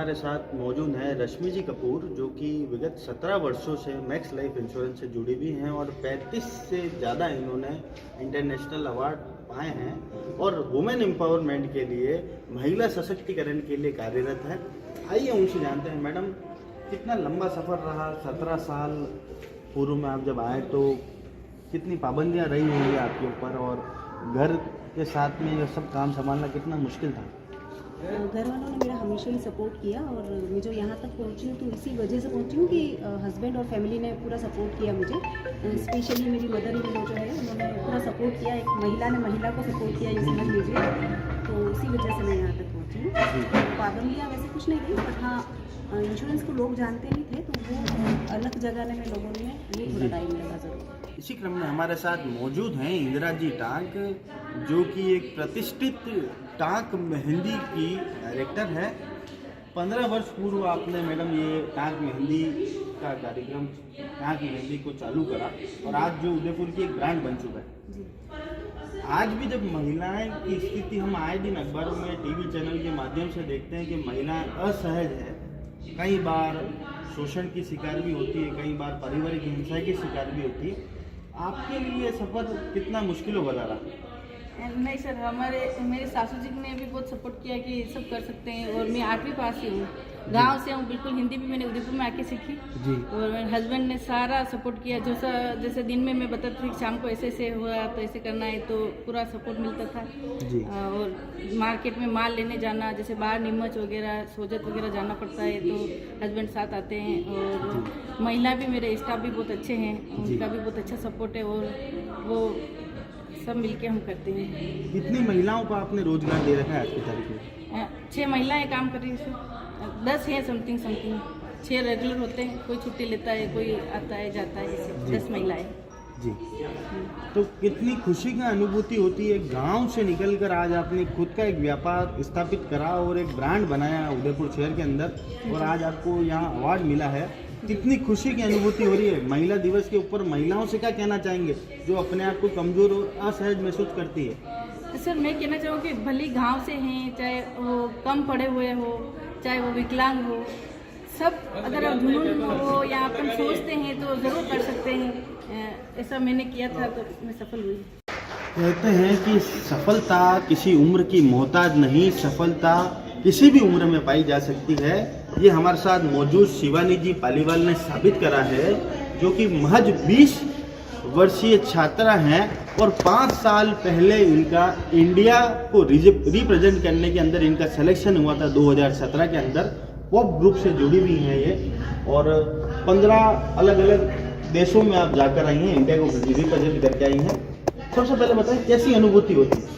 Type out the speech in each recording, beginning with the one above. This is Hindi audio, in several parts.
हमारे साथ मौजूद हैं रश्मि जी कपूर, जो कि विगत 17 वर्षों से मैक्स लाइफ इंश्योरेंस से जुड़ी हुई हैं और 35 से ज़्यादा इन्होंने इंटरनेशनल अवार्ड पाए हैं और वुमेन एम्पावरमेंट के लिए, महिला सशक्तिकरण के लिए कार्यरत है। आइए उनसे जानते हैं। मैडम, कितना लंबा सफ़र रहा? 17 साल पूर्व में आप जब आए तो कितनी पाबंदियाँ रही होंगी आपके ऊपर, और घर के साथ में ये सब काम संभालना कितना मुश्किल था? घर वालों ने मेरा हमेशा ही सपोर्ट किया और मैं जो यहाँ तक पहुँची हूँ तो इसी वजह से पहुँची हूँ कि हस्बैंड और फैमिली ने पूरा सपोर्ट किया मुझे। स्पेशली मेरी मदर इन लॉ जो है उन्होंने पूरा सपोर्ट किया। एक महिला ने महिला को सपोर्ट किया, ये समझ लीजिए। तो इसी वजह से मैं यहाँ तक पहुँची हूँ। पाबंदियाँ वैसे कुछ नहीं थी, बट हाँ, इंश्योरेंस को लोग जानते नहीं थे तो वो अलग जगह में लोगों ने ये थोड़ा टाइम लगा ज़रूर। इसी क्रम में हमारे साथ मौजूद हैं इंदिरा जी टांक, जो कि एक प्रतिष्ठित टांक मेहंदी की डायरेक्टर है। 15 वर्ष पूर्व आपने मैडम ये टांक मेहंदी का कार्यक्रम, टांक मेहंदी को चालू करा और आज जो उदयपुर की एक ब्रांड बन चुका है। आज भी जब महिलाएं की स्थिति हम आए दिन अखबारों में, टीवी चैनल के माध्यम से देखते हैं कि महिलाएं असहज है, कई बार शोषण की शिकार भी होती है, कई बार पारिवारिक हिंसा की शिकार भी होती है। आपके लिए सफ़र कितना मुश्किल हो बता रहा? नहीं सर, मेरे सासू जी ने भी बहुत सपोर्ट किया कि ये सब कर सकते हैं। और मैं 8वीं पास ही हूँ, गांव से हूँ बिल्कुल। हिंदी भी मैंने उदयपुर में आके सीखी जी। और मेरे हस्बैंड ने सारा सपोर्ट किया। जैसे दिन में मैं बताती थी शाम को ऐसे ऐसे हुआ तो ऐसे करना है, तो पूरा सपोर्ट मिलता था जी। और मार्केट में माल लेने जाना, जैसे बाहर नीमच वगैरह, सोजत वगैरह जाना पड़ता है तो हस्बैंड साथ आते हैं। और महिला भी, मेरे स्टाफ भी बहुत अच्छे हैं, उनका भी बहुत अच्छा सपोर्ट है और वो सब मिलके हम करते हैं। कितनी महिलाओं को आपने रोजगार दे रखा है आज की तारीख में? 6 महिलाएं काम कर रही हैं। 10 हैं समथिंग 6 रेगुलर होते हैं, कोई छुट्टी लेता है, कोई आता है जाता है, जैसे 10 महिलाएं जी। तो कितनी खुशी की अनुभूति होती है, गांव से निकलकर आज आपने खुद का एक व्यापार स्थापित करा और एक ब्रांड बनाया उदयपुर शहर के अंदर, और आज आपको यहाँ अवार्ड मिला है। कितनी खुशी की अनुभूति हो रही है? महिला दिवस के ऊपर महिलाओं से क्या कहना चाहेंगे जो अपने आप को कमज़ोर और असहज महसूस करती है? सर, मैं कहना चाहूँगी भले गांव से हैं, चाहे वो कम पढ़े हुए हो, चाहे वो विकलांग हो, सब अगर जुनून हो या अपन सोचते हैं तो ज़रूर कर सकते हैं। ऐसा मैंने किया था तो मैं सफल हुई। कहते हैं कि सफलता किसी उम्र की मोहताज नहीं, सफलता किसी भी उम्र में पाई जा सकती है। ये हमारे साथ मौजूद शिवानी जी पालीवाल ने साबित करा है, जो कि महज 20 वर्षीय छात्रा हैं और 5 साल पहले इनका इंडिया को रिप्रेजेंट करने के अंदर इनका सिलेक्शन हुआ था 2017 के अंदर। पॉप ग्रुप से जुड़ी हुई हैं ये, और 15 अलग अलग देशों में आप जाकर आई हैं, इंडिया को रिप्रेजेंट करके आई हैं। सबसे पहले बताएं कैसी अनुभूति होती है?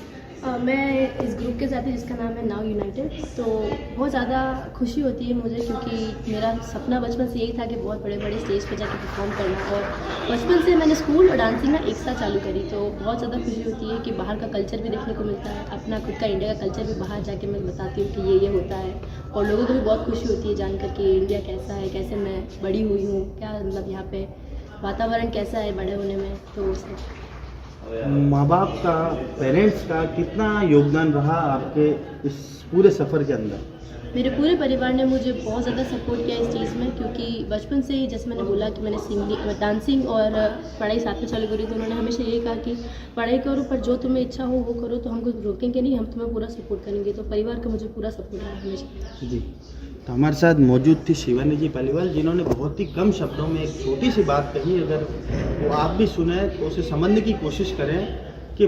मैं इस ग्रुप के साथ, जिसका नाम है नाउ यूनाइटेड, तो बहुत ज़्यादा खुशी होती है मुझे, क्योंकि मेरा सपना बचपन से यही था कि बहुत बड़े बड़े स्टेज पर जाकर परफॉर्म करना। और बचपन से मैंने स्कूल और डांसिंग ना एक साथ चालू करी, तो बहुत ज़्यादा खुशी होती है कि बाहर का कल्चर भी देखने को मिलता है, अपना खुद का इंडिया का कल्चर भी बाहर जाके मैं बताती हूँ कि ये होता है। और लोगों को भी बहुत खुशी होती है जानकर कि इंडिया कैसा है, कैसे मैं बड़ी हुई हूँ, क्या मतलब यहाँ पे वातावरण कैसा है बड़े होने में। तो माँ बाप का, पेरेंट्स का कितना योगदान रहा आपके इस पूरे सफ़र के अंदर? मेरे पूरे परिवार ने मुझे बहुत ज़्यादा सपोर्ट किया इस चीज़ में, क्योंकि बचपन से ही, जैसे मैंने बोला कि मैंने सिंगिंग, डांसिंग और पढ़ाई साथ में चालू करी, तो उन्होंने हमेशा यही कहा कि पढ़ाई करो पर जो तुम्हें इच्छा हो वो करो, तो हम कुछ रोकेंगे नहीं, हम तुम्हें पूरा सपोर्ट करेंगे। तो परिवार का मुझे पूरा सपोर्ट है हमेशा जी। तो हमारे साथ मौजूद थी शिवानी जी पालीवाल, जिन्होंने बहुत ही कम शब्दों में एक छोटी सी बात कही। अगर वो आप भी सुने तो उसे समझने की कोशिश करें कि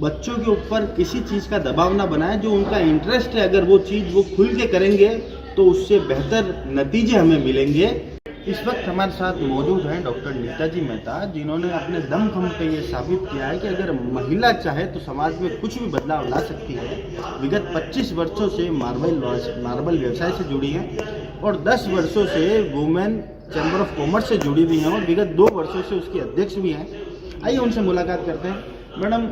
बच्चों के ऊपर किसी चीज़ का दबाव ना बनाएं, जो उनका इंटरेस्ट है अगर वो चीज़ वो खुल के करेंगे तो उससे बेहतर नतीजे हमें मिलेंगे। इस वक्त हमारे साथ मौजूद हैं डॉक्टर नीता जी मेहता, जिन्होंने अपने दम खम पे ये साबित किया है कि अगर महिला चाहे तो समाज में कुछ भी बदलाव ला सकती है। विगत 25 वर्षों से मार्बल व्यवसाय से जुड़ी हैं और 10 वर्षों से वुमेन चैम्बर ऑफ कॉमर्स से जुड़ी हुई हैं और विगत 2 वर्षों से उसकी अध्यक्ष भी हैं। आइए उनसे मुलाकात करते हैं। मैडम,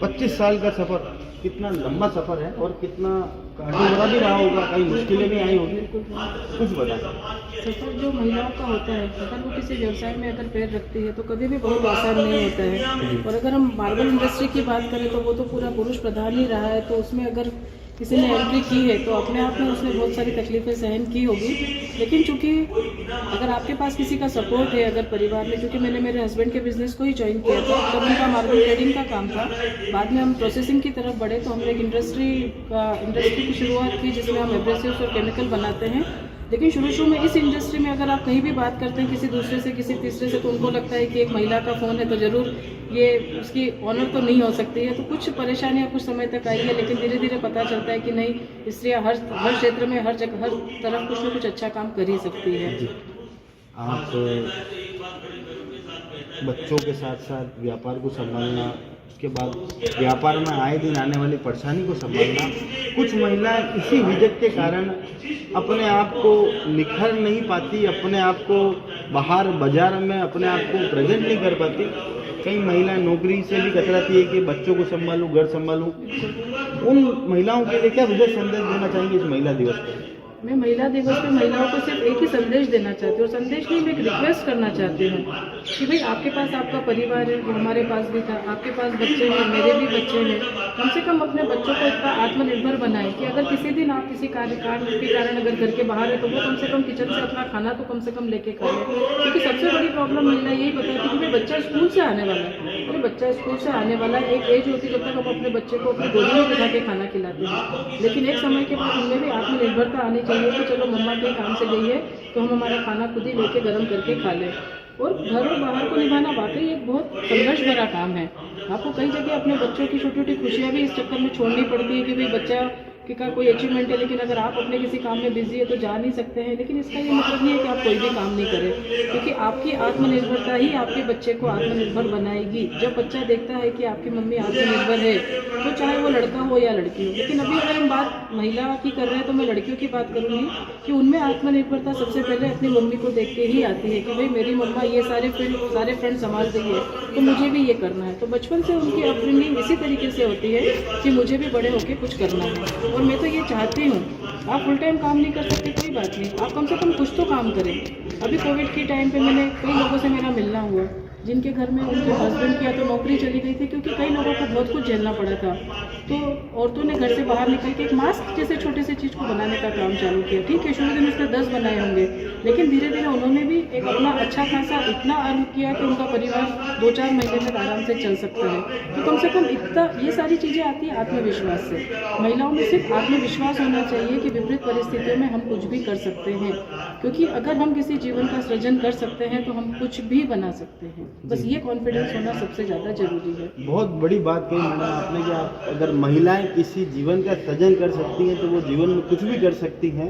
25 साल का सफ़र कितना लंबा सफ़र है और कितना काटने वाला भी रहा होगा, कई मुश्किलें भी आई होगी, कुछ बताएं। सफ़र जो महिलाओं का होता है, अगर वो किसी व्यवसाय में अगर पैर रखती है तो कभी भी बहुत आसान नहीं होता है। और अगर हम मार्बल इंडस्ट्री की बात करें तो वो तो पूरा पुरुष प्रधान ही रहा है, तो उसमें अगर किसी ने एंट्री की है तो अपने आप में उसने बहुत सारी तकलीफ़ें सहन की होगी, लेकिन चूंकि अगर आपके पास किसी का सपोर्ट है, अगर परिवार में, क्योंकि मैंने मेरे हस्बैंड के बिज़नेस को ही ज्वाइन किया था, तब उनका मार्केट ट्रेडिंग का काम था, बाद में हम प्रोसेसिंग की तरफ बढ़े तो हमने एक इंडस्ट्री की शुरुआत की जिसमें हम एब्रेसिव्स और केमिकल बनाते हैं। लेकिन शुरू में इस इंडस्ट्री में अगर आप कहीं भी बात करते हैं किसी दूसरे से, किसी तीसरे से, तो उनको लगता है कि एक महिला का फ़ोन है तो ज़रूर ये उसकी ऑनर तो नहीं हो सकती है। तो कुछ परेशानियां कुछ समय तक आई है, लेकिन धीरे धीरे पता चलता है कि नहीं, स्त्रियां हर क्षेत्र में, हर जगह, हर तरफ कुछ न कुछ अच्छा काम कर ही सकती है। आप बच्चों के साथ साथ व्यापार को संभालना, उसके बाद व्यापार में आए दिन आने वाली परेशानी को संभालना, कुछ महिलाएं इसी हिचक के कारण अपने आप को निखर नहीं पाती, अपने आप को बाहर बाजार में अपने आप को प्रेजेंट नहीं कर पाती। कई महिलाएं नौकरी से भी कतराती है कि बच्चों को संभालूं, घर संभालूं। उन महिलाओं के लिए क्या विशेष संदेश देना चाहेंगे इस महिला दिवस पर? मैं महिला दिवस पे महिलाओं को सिर्फ एक ही संदेश देना चाहती हूँ, और संदेश नहीं, मैं एक रिक्वेस्ट करना चाहती हूँ कि भाई आपके पास आपका परिवार है, वो हमारे पास भी था, आपके पास बच्चे हैं, मेरे भी बच्चे हैं, कम से कम अपने बच्चों को इतना आत्मनिर्भर बनाएं कि अगर किसी दिन आप किसी कार्य के कारण अगर घर के बाहर है तो वो कम से कम किचन से अपना खाना तो कम से कम लेके खा लें। क्योंकि सबसे बड़ी प्रॉब्लम महिला यही बताती है कि भाई बच्चा स्कूल से आने वाला है, अरे बच्चा स्कूल से आने वाला है, एक एज होती है जब तक हम अपने बच्चे को अपनी गोदी में बिठा के खाना खिलाते हैं, लेकिन एक समय के बाद उनमें भी आत्मनिर्भरता आनी चाहिए कि चलो मम्मा के काम से गई है तो हम हमारा खाना खुद ही लेके गर्म करके खा लें। और घर और बाहर को निभाना वाकई एक बहुत संघर्ष भरा काम है। आपको कई जगह अपने बच्चों की छोटी छोटी खुशियाँ भी इस चक्कर में छोड़नी पड़ती है कि भाई बच्चा का कोई अचीवमेंट है, लेकिन अगर आप अपने किसी काम में बिजी है तो जा नहीं सकते हैं। लेकिन इसका ये मतलब नहीं है कि आप कोई भी काम नहीं करें, क्योंकि आपकी आत्मनिर्भरता ही आपके बच्चे को आत्मनिर्भर बनाएगी। जब बच्चा देखता है कि आपकी मम्मी आत्मनिर्भर है, तो चाहे वो लड़का हो या लड़की हो। लेकिन अभी अगर हम बात महिला की कर रहे हैं तो मैं लड़कियों की बात करूँगी कि उनमें आत्मनिर्भरता सबसे पहले अपनी मम्मी को देख के ही आती है कि भाई मेरी मम्मा ये सारे फ्रेंड संभाल रही है तो मुझे भी ये करना है। तो बचपन से उनकी अपब्रिंगिंग इसी तरीके से होती है कि मुझे भी बड़े होकर कुछ करना है। और मैं तो ये चाहती हूँ, आप फुल टाइम काम नहीं कर सकते कोई बात नहीं, आप कम से कम कुछ तो काम करें। अभी कोविड के टाइम पे मैंने कई लोगों से मेरा मिलना हुआ जिनके घर में उनके हस्बैंड की या तो नौकरी चली गई थी, क्योंकि कई लोगों को बहुत कुछ झेलना पड़ा था। तो औरतों ने घर से बाहर निकल के एक मास्क जैसे छोटे से चीज़ को बनाने का काम चालू किया। ठीक है, शुरू दिन उसने 10 बनाए होंगे, लेकिन धीरे धीरे उन्होंने भी एक अपना अच्छा खासा इतना अर्न किया कि उनका परिवार 2-4 महीने तक आराम से चल सकता है। तो कम से कम इतना ये सारी चीज़ें आती हैं आत्मविश्वास से। महिलाओं में सिर्फ आत्मविश्वास होना चाहिए कि विपरीत परिस्थितियों में हम कुछ भी कर सकते हैं, क्योंकि अगर हम किसी जीवन का सृजन कर सकते हैं तो हम कुछ भी बना सकते हैं। बस ये कॉन्फिडेंस होना सबसे ज़्यादा जरूरी है। बहुत बड़ी बात कही मैडम आपने कि आप अगर महिलाएं किसी जीवन का सृजन कर सकती हैं तो वो जीवन में कुछ भी कर सकती हैं।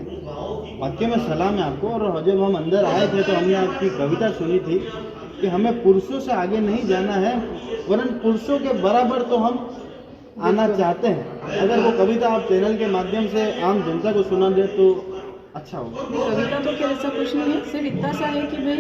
वाकई में सलाम है आपको। और जब हम अंदर आए थे तो हमने आपकी कविता सुनी थी कि हमें पुरुषों से आगे नहीं जाना है, वरन पुरुषों के बराबर तो हम आना चाहते हैं। अगर वो कविता आप चैनल के माध्यम से आम जनता को सुना दे तो अच्छा होगा। कविता तो क्या ऐसा कुछ नहीं है, सिर्फ इतना सा है कि भाई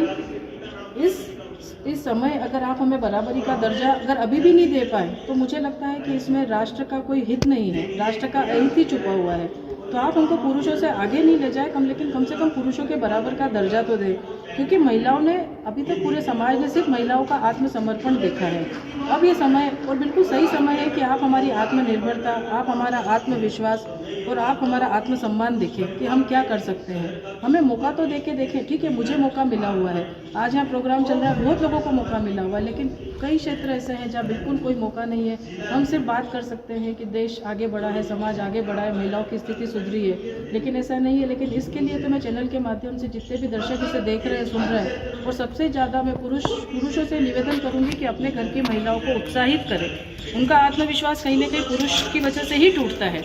इस समय अगर आप हमें बराबरी का दर्जा अगर अभी भी नहीं दे पाए तो मुझे लगता है कि इसमें राष्ट्र का कोई हित नहीं है, राष्ट्र का अहित ही छुपा हुआ है। तो आप हमको पुरुषों से आगे नहीं ले जाए, लेकिन कम से कम पुरुषों के बराबर का दर्जा तो दें, क्योंकि महिलाओं ने अभी तक पूरे समाज ने सिर्फ महिलाओं का आत्मसमर्पण देखा है। अब ये समय और बिल्कुल सही समय है कि आप हमारी आत्मनिर्भरता, आप हमारा आत्मविश्वास और आप हमारा आत्मसम्मान देखें कि हम क्या कर सकते हैं। हमें मौका तो देखें। ठीक है, मुझे मौका मिला हुआ है, आज यहाँ प्रोग्राम चल रहा है, बहुत लोगों को मौका मिला हुआ है, लेकिन कई क्षेत्र ऐसे हैं जहाँ बिल्कुल कोई मौका नहीं है। हम सिर्फ बात कर सकते हैं कि देश आगे बढ़ा है, समाज आगे बढ़ा है, महिलाओं की स्थिति सुधरी है, लेकिन ऐसा नहीं है। लेकिन इसके लिए तो मैं चैनल के माध्यम से जितने भी दर्शक इसे देख रहे हैं, सुन रहे हैं, और सबसे ज़्यादा मैं पुरुषों से निवेदन करूँगी कि अपने घर की महिलाओं को उत्साहित करें। उनका आत्मविश्वास कहीं ना कहीं पुरुष की वजह से ही टूटता है।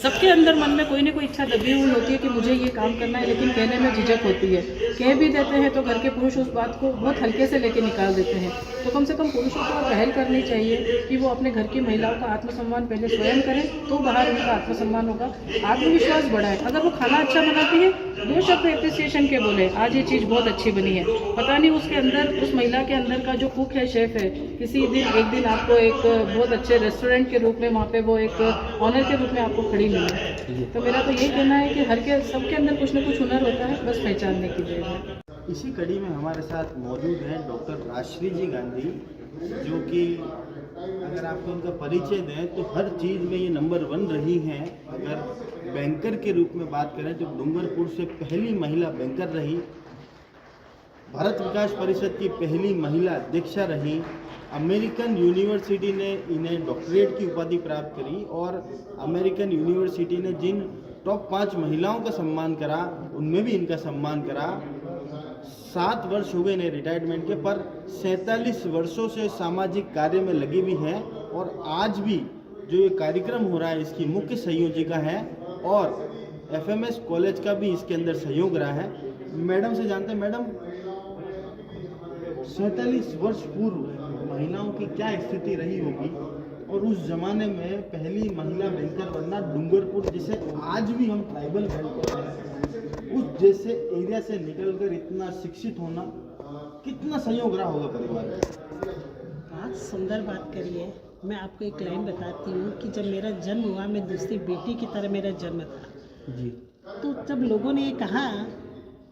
सबके अंदर मन में कोई ना कोई इच्छा दबी हुई होती है कि मुझे ये काम करना है, लेकिन कहने में झिझक होती है। कह भी देते हैं तो घर के पुरुष उस बात को बहुत हल्के से लेके निकाल देते हैं। तो कम से कम पुरुषों को पहल करनी चाहिए कि वो अपने घर की महिलाओं का आत्मसम्मान पहले स्वयं करें, तो बाहर उनका आत्मसम्मान होगा, आत्मविश्वास बढ़ाए। अगर वो खाना अच्छा बनाती है, 2 शब्द एप्रिसिएशन के बोले, आज ये चीज़ बहुत अच्छी बनी है। पता नहीं उसके अंदर, उस महिला के अंदर का जो कुक है, शेफ है, किसी दिन एक दिन आपको एक बहुत अच्छे रेस्टोरेंट के रूप में वहाँ पे वो एक ऑनर के रूप में आपको खड़ी मिले। तो मेरा तो ये कहना है कि सबके अंदर कुछ ना कुछ हुनर होता है, बस पहचानने की देर है। इसी कड़ी में हमारे साथ मौजूद हैं डॉक्टर राजश्री जी गांधी, जो कि अगर आपको उनका परिचय दें तो हर चीज़ में ये नंबर 1 रही हैं। अगर बैंकर के रूप में बात करें तो डूंगरपुर से पहली महिला बैंकर रही, भारत विकास परिषद की पहली महिला अध्यक्षा रही, अमेरिकन यूनिवर्सिटी ने इन्हें डॉक्टरेट की उपाधि प्राप्त करी और अमेरिकन यूनिवर्सिटी ने जिन टॉप 5 महिलाओं का सम्मान करा उनमें भी इनका सम्मान करा। 7 वर्ष हो गए इन्हें रिटायरमेंट के, पर 47 वर्षों से सामाजिक कार्य में लगी हुई हैं और आज भी जो ये कार्यक्रम हो रहा है इसकी मुख्य संयोजिका है और FMS कॉलेज का भी इसके अंदर सहयोग रहा है। मैडम से जानते हैं, मैडम 47 वर्ष पूर्व महिलाओं की क्या स्थिति रही होगी और उस जमाने में पहली महिला बैंकर बनना डूंगरपुर जिसे आज भी हम ट्राइबल बेल्ट कहते हैं, उस जैसे एरिया से निकलकर इतना शिक्षित होना, कितना सहयोग रहा होगा परिवार में? बहुत सुंदर बात करी है। मैं आपको एक लाइन बताती हूँ कि जब मेरा जन्म हुआ, मैं दूसरी बेटी की तरह मेरा जन्म था जी। तो जब लोगों ने ये कहा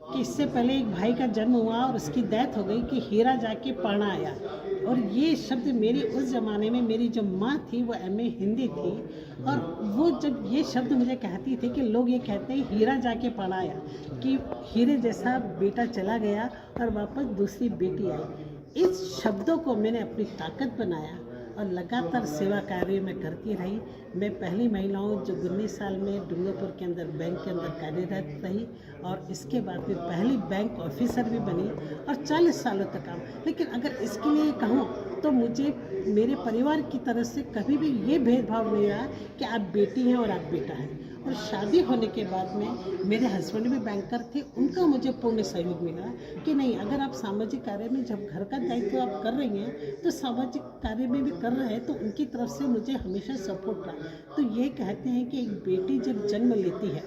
कि इससे पहले एक भाई का जन्म हुआ और उसकी डेथ हो गई कि हीरा जाके पढ़ना आया, और ये शब्द मेरी उस ज़माने में मेरी जो माँ थी वो MA हिंदी थी और वो जब ये शब्द मुझे कहती थी कि लोग ये कहते हैं हीरा जाके पढ़ा आया, कि हीरे जैसा बेटा चला गया और वापस दूसरी बेटी आई। इस शब्दों को मैंने अपनी ताकत बनाया और लगातार सेवा कार्य में करती रही। मैं पहली महिला हूँ जो 19 साल में डूंगरपुर के अंदर बैंक के अंदर कार्यरत रही और इसके बाद में पहली बैंक ऑफिसर भी बनी और 40 सालों तक काम। लेकिन अगर इसके लिए कहूँ तो मुझे मेरे परिवार की तरफ से कभी भी ये भेदभाव नहीं रहा कि आप बेटी हैं और आप बेटा हैं। और शादी होने के बाद में मेरे हस्बैंड भी बैंकर थे, उनका मुझे पूर्ण सहयोग मिला कि नहीं, अगर आप सामाजिक कार्य में जब घर का दायित्व आप कर रही हैं तो सामाजिक कार्य में भी कर रहे हैं, तो उनकी तरफ से मुझे हमेशा सपोर्ट रहा। तो ये कहते हैं कि एक बेटी जब जन्म लेती है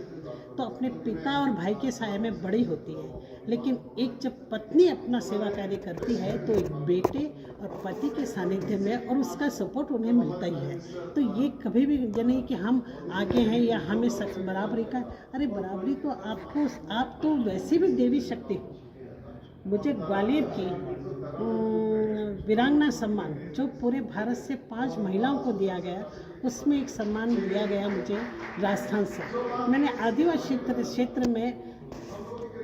तो अपने पिता और भाई के साए में बड़ी होती है, लेकिन एक जब पत्नी अपना सेवा कार्य करती है तो एक बेटे और पति के सानिध्य में और उसका सपोर्ट उन्हें मिलता ही है। तो ये कभी भी नहीं कि हम आगे हैं या हमें सच बराबरी का, अरे बराबरी तो आपको, आप तो वैसे भी देवी शक्ति हो। मुझे ग्वालियर की वीरांगना सम्मान जो पूरे भारत से 5 महिलाओं को दिया गया, उसमें एक सम्मान दिया गया मुझे राजस्थान से। मैंने आदिवासी क्षेत्र में,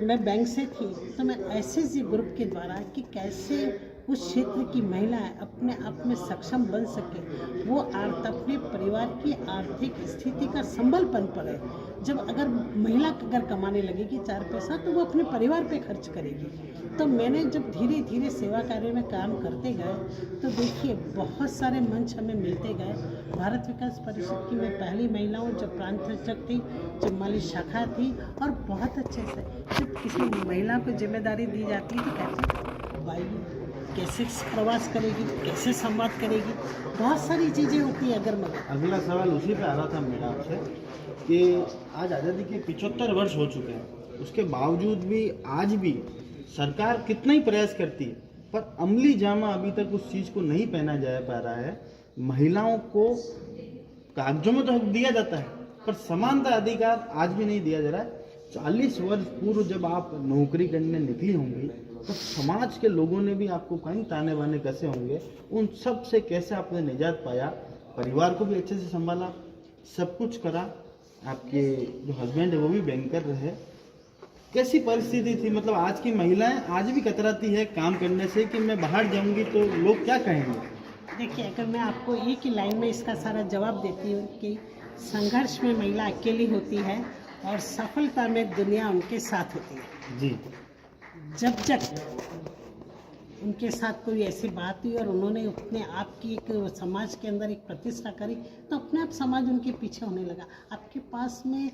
मैं बैंक से थी तो मैं SSG ग्रुप के द्वारा कि कैसे उस क्षेत्र की महिलाएं अपने आप में सक्षम बन सके, वो अपने परिवार की आर्थिक स्थिति का संबल बन पड़े। जब अगर महिला अगर कमाने लगेगी 4 पैसा तो वो अपने परिवार पे खर्च करेगी। तो मैंने जब धीरे धीरे सेवा कार्य में काम करते गए तो देखिए बहुत सारे मंच हमें मिलते गए। भारत विकास परिषद की मैं पहली महिला हूँ जो प्रांत रक्षक थी, जो माली शाखा थी, और बहुत अच्छे से जब किसी महिला को जिम्मेदारी दी जाती है तो कहते भाई कैसे प्रवास करेगी, कैसे संवाद करेगी, बहुत सारी चीज़ें होती है। अगर मगर अगला सवाल उसी पे आ रहा था मेरा आपसे कि आज आज़ादी के 75 वर्ष हो चुके हैं, उसके बावजूद भी आज भी सरकार कितना ही प्रयास करती है पर अमली जामा अभी तक उस चीज़ को नहीं पहना जा पा रहा है। महिलाओं को कागजों में तो हक दिया जाता है पर समानता अधिकार आज भी नहीं दिया जा रहा है। 40 वर्ष पूर्व जब आप नौकरी करने निकली होंगी तो समाज के लोगों ने भी आपको कहीं ताने बाने कैसे होंगे, उन सब से कैसे आपने निजात पाया, परिवार को भी अच्छे से संभाला, सब कुछ करा, आपके जो हस्बैंड है वो भी बैंकर रहे, कैसी परिस्थिति थी? मतलब आज की महिलाएं आज भी कतराती है काम करने से कि मैं बाहर जाऊंगी तो लोग क्या कहेंगे? देखिए, अगर मैं आपको एक ही लाइन में इसका सारा जवाब देती हूँ कि संघर्ष में महिला अकेली होती है और सफलता में दुनिया उनके साथ होती है। जी। जब उनके साथ कोई ऐसी बात हुई और उन्होंने अपने आप की एक समाज के अंदर एक प्रतिष्ठा करी तो अपने आप समाज उनके पीछे होने लगा। आपके पास में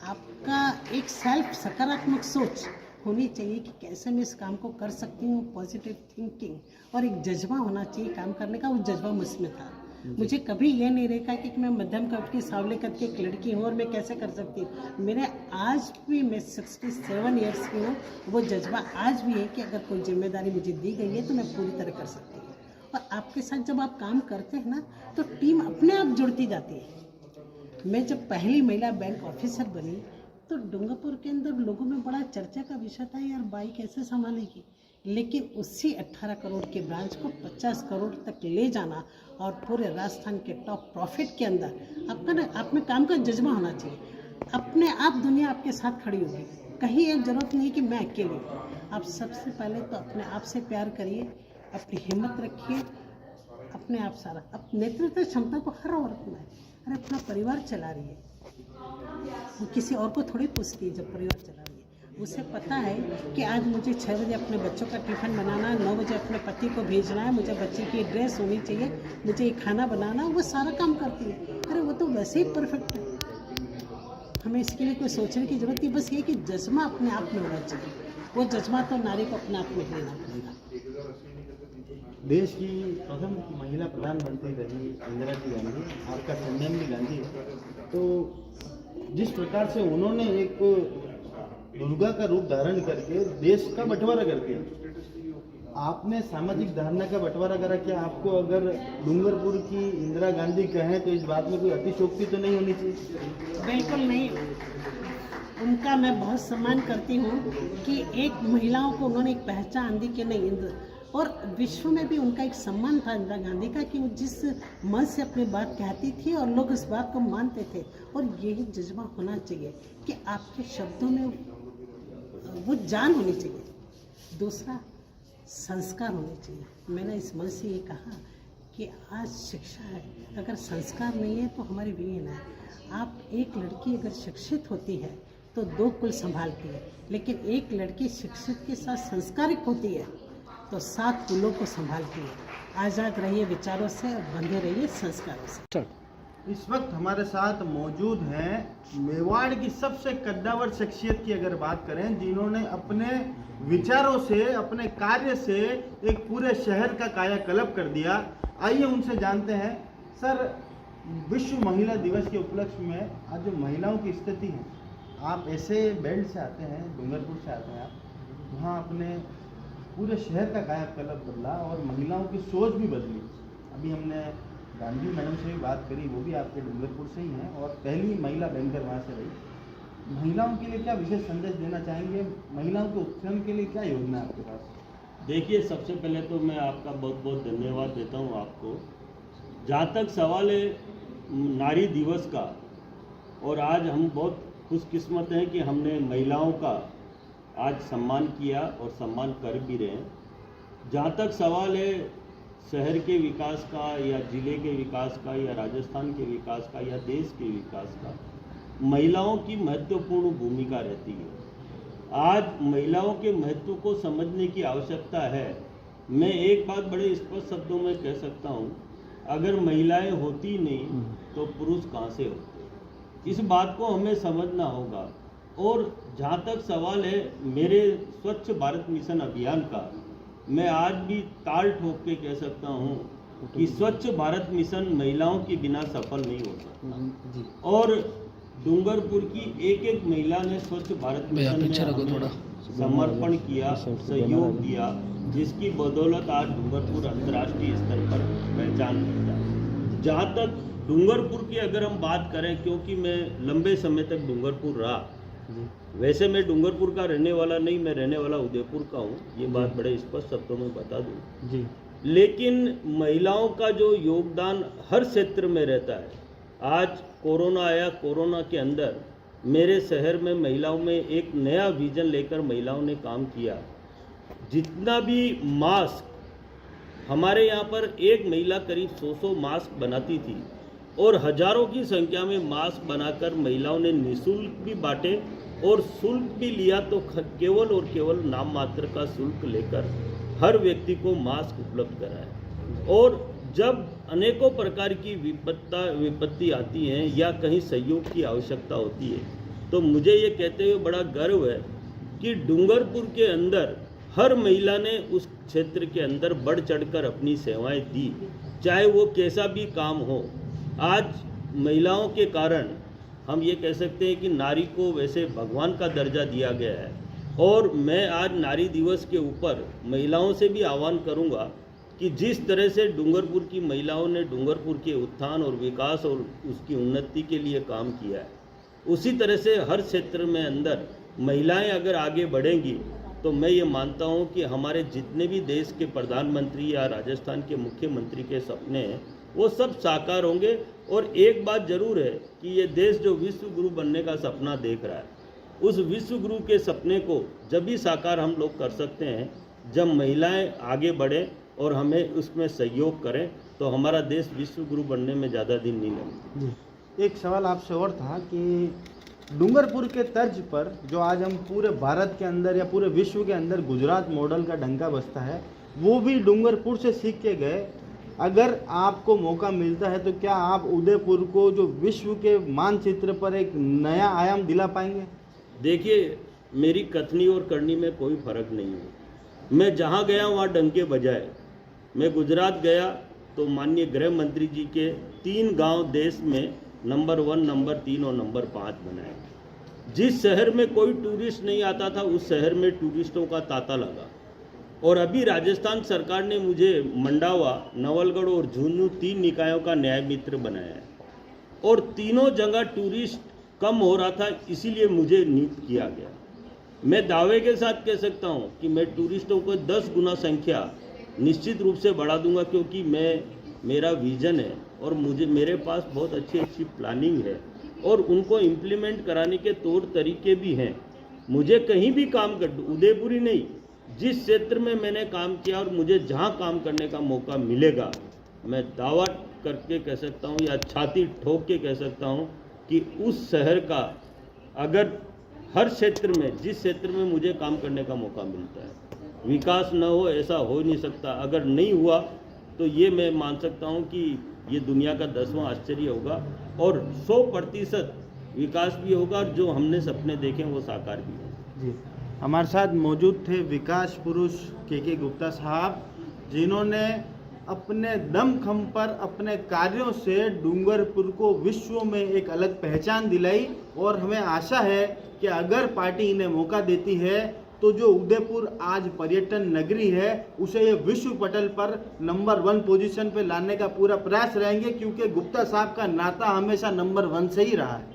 आपका एक सेल्फ सकारात्मक सोच होनी चाहिए कि कैसे मैं इस काम को कर सकती हूँ, पॉजिटिव थिंकिंग, और एक जज्बा होना चाहिए काम करने का। वो जज्बा मुझमें था। मुझे कभी ये नहीं रखा कि मैं मध्यम कद की सांवले कद की एक लड़की हूँ और मैं कैसे कर सकती हूँ। मेरे आज भी, मैं 67 ईयर्स की हूँ, वो जज्बा आज भी है कि अगर कोई जिम्मेदारी मुझे दी गई है तो मैं पूरी तरह कर सकती हूँ। और आपके साथ जब आप काम करते हैं ना तो टीम अपने आप जुड़ती जाती है। मैं जब पहली महिला बैंक ऑफिसर बनी तो डूंगरपुर के अंदर लोगों में बड़ा चर्चा का विषय था, यार बाई कैसे संभालेगी, लेकिन उसी 18 करोड़ के ब्रांच को 50 करोड़ तक ले जाना और पूरे राजस्थान के टॉप प्रॉफिट के अंदर आप में काम का जज्बा होना चाहिए। अपने आप दुनिया आपके साथ खड़ी होगी, कहीं एक जरूरत नहीं कि मैं अकेले हूँ। आप सबसे पहले तो अपने आप से प्यार करिए, अपनी हिम्मत रखिए, अपने आप सारा अब नेतृत्व क्षमता को हर औरत में है। अरे अपना परिवार चला रही है, वो किसी और को थोड़ी पूछती है। जब परिवार चला रही है उसे पता है कि आज मुझे 6 बजे अपने बच्चों का टिफ़िन बनाना है, 9 बजे अपने पति को भेजना है, मुझे बच्चे की ड्रेस होनी चाहिए, मुझे ये खाना बनाना, वो सारा काम करती है। अरे वो तो वैसे ही परफेक्ट है, हमें इसके लिए कोई सोचने की जरूरत नहीं। बस ये कि जज्बा अपने आप में होना चाहिए, वो जज्बा तो नारी को अपने आप में लेना पड़ेगा। देश की प्रथम महिला प्रधानमंत्री रही इंदिरा जी गांधी, आपका संजय भी गांधी है, तो जिस प्रकार से उन्होंने एक दुर्गा का रूप धारण करके देश का बंटवारा कर दिया, आपने सामाजिक धारणा का बंटवारा करा। क्या आपको अगर डूंगरपुर की इंदिरा गांधी कहें तो इस बात में कोई अतिशोक्ति तो नहीं होनी चाहिए? बिल्कुल नहीं, उनका मैं बहुत सम्मान करती हूँ कि एक महिलाओं को उन्होंने एक पहचान दी कि नहीं और विश्व में भी उनका एक सम्मान था इंदिरा गांधी का कि वो जिस मन से अपनी बात कहती थी और लोग इस बात को मानते थे। और यही जज्बा होना चाहिए कि आपके शब्दों में वो जान होनी चाहिए। दूसरा, संस्कार होने चाहिए। मैंने इस मन से ये कहा कि आज शिक्षा है, अगर संस्कार नहीं है तो हमारी विहीन है। आप एक लड़की अगर शिक्षित होती है तो 2 कुल संभालती है, लेकिन एक लड़की शिक्षित के साथ संस्कारिक होती है तो 7 कुलों को संभालती है। आज़ाद रहिए विचारों से और बंधे रहिए संस्कारों से। इस वक्त हमारे साथ मौजूद हैं मेवाड़ की सबसे कद्दावर शख्सियत की अगर बात करें, जिन्होंने अपने विचारों से, अपने कार्य से एक पूरे शहर का कायाकल्प कर दिया। आइए उनसे जानते हैं। सर, विश्व महिला दिवस के उपलक्ष्य में आज जो महिलाओं की स्थिति है, आप ऐसे बेल्ट से आते हैं, डूंगरपुर से आते हैं, आप वहाँ अपने पूरे शहर का कायाकल्प बदला और महिलाओं की सोच भी बदली। अभी हमने गांधी मैडम से भी बात करी, वो भी आपके डूंगरपुर से ही हैं और पहली महिला बैंकर वहाँ से रही। महिलाओं के लिए क्या विशेष संदेश देना चाहेंगे? महिलाओं के उत्थान के लिए क्या योजना है आपके पास? देखिए, सबसे पहले तो मैं आपका बहुत बहुत धन्यवाद देता हूँ आपको। जहाँ तक सवाल है नारी दिवस का, और आज हम बहुत खुशकिस्मत हैं कि हमने महिलाओं का आज सम्मान किया और सम्मान कर भी रहे हैं। जहाँ तक सवाल है शहर के विकास का या ज़िले के विकास का या राजस्थान के विकास का या देश के विकास का, महिलाओं की महत्वपूर्ण भूमिका रहती है। आज महिलाओं के महत्व को समझने की आवश्यकता है। मैं एक बात बड़े स्पष्ट शब्दों में कह सकता हूँ, अगर महिलाएं होती नहीं तो पुरुष कहाँ से होते? इस बात को हमें समझना होगा। और जहाँ तक सवाल है मेरे स्वच्छ भारत मिशन अभियान का, मैं आज भी ताल ठोक के कह सकता हूँ कि स्वच्छ भारत मिशन महिलाओं के बिना सफल नहीं हो सकता। और डूंगरपुर की एक महिला ने स्वच्छ भारत मिशन में समर्पण किया, सहयोग दिया, जिसकी बदौलत आज डूंगरपुर अंतर्राष्ट्रीय स्तर पर पहचान मिलता है। जहाँ तक डूंगरपुर की अगर हम बात करें, क्योंकि मैं लंबे समय तक डूंगरपुर रहा, वैसे मैं डूंगरपुर का रहने वाला नहीं, मैं रहने वाला उदयपुर का हूँ, ये बात बड़े स्पष्ट शब्दों में बता दूँ जी। लेकिन महिलाओं का जो योगदान हर क्षेत्र में रहता है। आज कोरोना आया, कोरोना के अंदर मेरे शहर में महिलाओं में एक नया विजन लेकर महिलाओं ने काम किया। जितना भी मास्क, हमारे यहाँ पर एक महिला करीब 100 मास्क बनाती थी और हजारों की संख्या में मास्क बनाकर महिलाओं ने निःशुल्क भी बांटे और शुल्क भी लिया, तो केवल और केवल नाम मात्र का शुल्क लेकर हर व्यक्ति को मास्क उपलब्ध कराया। और जब अनेकों प्रकार की विपत्ति आती हैं या कहीं सहयोग की आवश्यकता होती है, तो मुझे ये कहते हुए बड़ा गर्व है कि डूंगरपुर के अंदर हर महिला ने उस क्षेत्र के अंदर बढ़ चढ़कर अपनी सेवाएं दी, चाहे वो कैसा भी काम हो। आज महिलाओं के कारण हम ये कह सकते हैं कि नारी को वैसे भगवान का दर्जा दिया गया है। और मैं आज नारी दिवस के ऊपर महिलाओं से भी आह्वान करूंगा कि जिस तरह से डूंगरपुर की महिलाओं ने डूंगरपुर के उत्थान और विकास और उसकी उन्नति के लिए काम किया है, उसी तरह से हर क्षेत्र में अंदर महिलाएं अगर आगे बढ़ेंगी तो मैं ये मानता हूँ कि हमारे जितने भी देश के प्रधानमंत्री या राजस्थान के मुख्यमंत्री के सपने हैं वो सब साकार होंगे। और एक बात जरूर है कि ये देश जो विश्व गुरु बनने का सपना देख रहा है, उस विश्व गुरु के सपने को जब भी साकार हम लोग कर सकते हैं जब महिलाएं आगे बढ़ें और हमें उसमें सहयोग करें, तो हमारा देश विश्व गुरु बनने में ज़्यादा दिन नहीं लगेगा। जी, एक सवाल आपसे और था कि डूंगरपुर के तर्ज पर जो आज हम पूरे भारत के अंदर या पूरे विश्व के अंदर गुजरात मॉडल का डंका बजता है, वो भी डूंगरपुर से सीख के गए। अगर आपको मौका मिलता है तो क्या आप उदयपुर को जो विश्व के मानचित्र पर एक नया आयाम दिला पाएंगे? देखिए, मेरी कथनी और करनी में कोई फर्क नहीं है। मैं जहाँ गया वहाँ डंके बजाए। मैं गुजरात गया तो माननीय गृह मंत्री जी के 3 गांव देश में नंबर 1, नंबर 3 और नंबर 5 बनाए। जिस शहर में कोई टूरिस्ट नहीं आता था उस शहर में टूरिस्टों का तांता लगा। और अभी राजस्थान सरकार ने मुझे मंडावा, नवलगढ़ और झुंझुनू 3 निकायों का न्याय मित्र बनाया है। और तीनों जगह टूरिस्ट कम हो रहा था, इसीलिए मुझे नियुक्त किया गया। मैं दावे के साथ कह सकता हूं कि मैं टूरिस्टों को 10 गुना संख्या निश्चित रूप से बढ़ा दूंगा, क्योंकि मेरा विजन है और मेरे पास बहुत अच्छी प्लानिंग है और उनको इम्प्लीमेंट कराने के तौर तरीके भी हैं। मुझे कहीं भी काम कर, उदयपुर ही नहीं, जिस क्षेत्र में मैंने काम किया और मुझे जहां काम करने का मौका मिलेगा, मैं दावा करके कह सकता हूं या छाती ठोक के कह सकता हूं कि उस शहर का, अगर हर क्षेत्र में, जिस क्षेत्र में मुझे काम करने का मौका मिलता है, विकास न हो ऐसा हो नहीं सकता। अगर नहीं हुआ तो ये मैं मान सकता हूँ कि ये दुनिया का 10वां आश्चर्य होगा और 100% विकास भी होगा और जो हमने सपने देखे वो साकार भी होगा। जी, हमारे साथ मौजूद थे विकास पुरुष के गुप्ता साहब, जिन्होंने अपने दमखम पर अपने कार्यों से डूंगरपुर को विश्व में एक अलग पहचान दिलाई। और हमें आशा है कि अगर पार्टी इन्हें मौका देती है तो जो उदयपुर आज पर्यटन नगरी है उसे ये विश्व पटल पर नंबर 1 पोजीशन पे लाने का पूरा प्रयास रहेंगे, क्योंकि गुप्ता साहब का नाता हमेशा नंबर 1 से ही रहा है।